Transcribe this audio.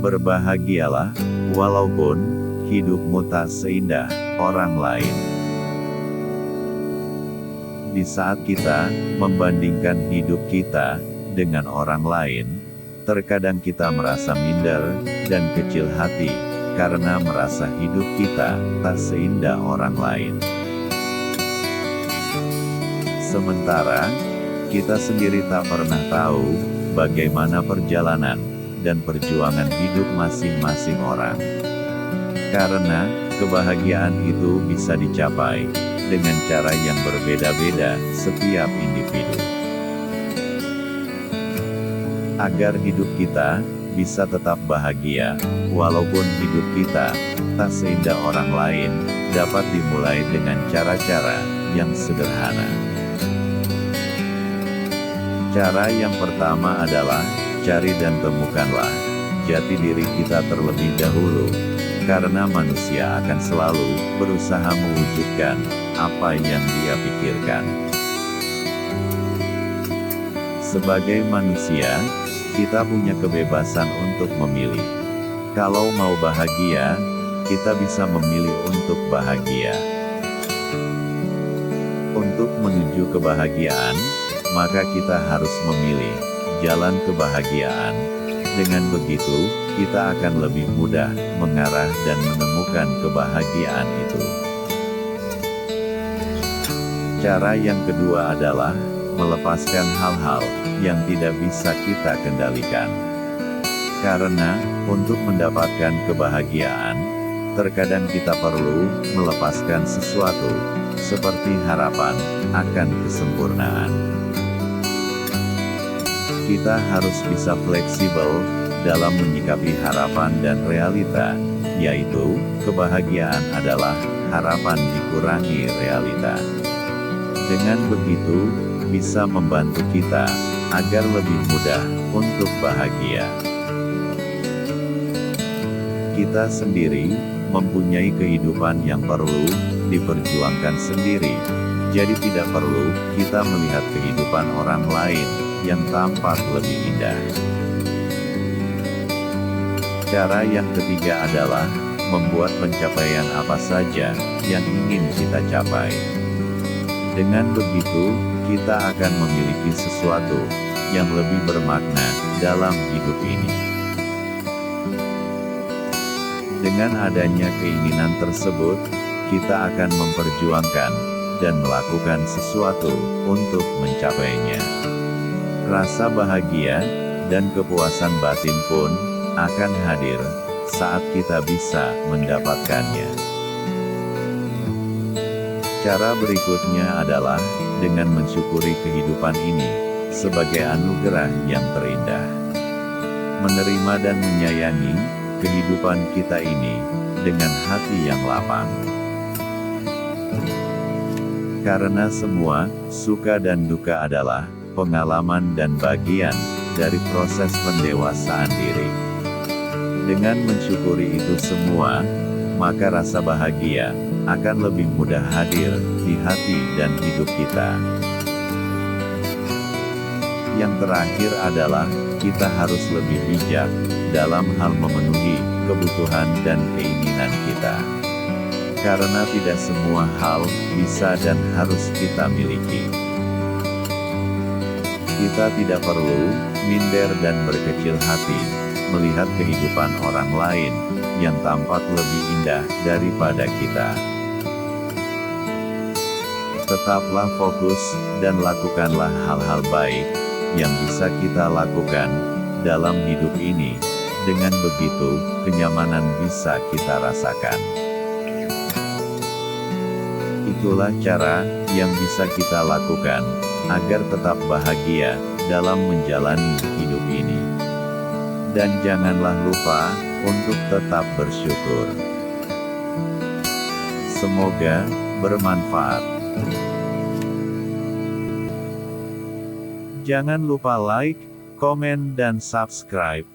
Berbahagialah, walaupun hidupmu tak seindah orang lain. Di saat kita membandingkan hidup kita dengan orang lain, terkadang kita merasa minder dan kecil hati, karena merasa hidup kita tak seindah orang lain. Sementara, kita sendiri tak pernah tahu bagaimana perjalanan dan perjuangan hidup masing-masing orang. Karena, kebahagiaan itu bisa dicapai dengan cara yang berbeda-beda setiap individu. Agar hidup kita bisa tetap bahagia, walaupun hidup kita tak seindah orang lain, dapat dimulai dengan cara-cara yang sederhana. Cara yang pertama adalah, cari dan temukanlah jati diri kita terlebih dahulu, karena manusia akan selalu berusaha mewujudkan apa yang dia pikirkan. Sebagai manusia, kita punya kebebasan untuk memilih. Kalau mau bahagia, kita bisa memilih untuk bahagia. Untuk menuju kebahagiaan, maka kita harus memilih jalan kebahagiaan. Dengan begitu, kita akan lebih mudah mengarah dan menemukan kebahagiaan itu. Cara yang kedua adalah melepaskan hal-hal yang tidak bisa kita kendalikan. Karena, untuk mendapatkan kebahagiaan, terkadang kita perlu melepaskan sesuatu, seperti harapan akan kesempurnaan. Kita harus bisa fleksibel dalam menyikapi harapan dan realita, yaitu, kebahagiaan adalah harapan dikurangi realita. Dengan begitu, bisa membantu kita agar lebih mudah untuk bahagia. Kita sendiri mempunyai kehidupan yang perlu diperjuangkan sendiri, jadi tidak perlu kita melihat kehidupan orang lain yang tampak lebih indah. Cara yang ketiga adalah membuat pencapaian apa saja yang ingin kita capai. Dengan begitu, kita akan memiliki sesuatu yang lebih bermakna dalam hidup ini. Dengan adanya keinginan tersebut, kita akan memperjuangkan dan melakukan sesuatu untuk mencapainya. Rasa bahagia dan kepuasan batin pun akan hadir saat kita bisa mendapatkannya. Cara berikutnya adalah dengan mensyukuri kehidupan ini sebagai anugerah yang terindah. Menerima dan menyayangi kehidupan kita ini dengan hati yang lapang. Karena semua suka dan duka adalah pengalaman dan bagian dari proses pendewasaan diri. Dengan mensyukuri itu semua, maka rasa bahagia akan lebih mudah hadir di hati dan hidup kita. Yang terakhir adalah, kita harus lebih bijak dalam hal memenuhi kebutuhan dan keinginan kita. Karena tidak semua hal bisa dan harus kita miliki. Kita tidak perlu minder dan berkecil hati melihat kehidupan orang lain yang tampak lebih indah daripada kita. Tetaplah fokus dan lakukanlah hal-hal baik yang bisa kita lakukan dalam hidup ini. Dengan begitu, kenyamanan bisa kita rasakan. Itulah cara yang bisa kita lakukan agar tetap bahagia dalam menjalani hidup ini. Dan janganlah lupa untuk tetap bersyukur. Semoga bermanfaat. Jangan lupa like, komen dan subscribe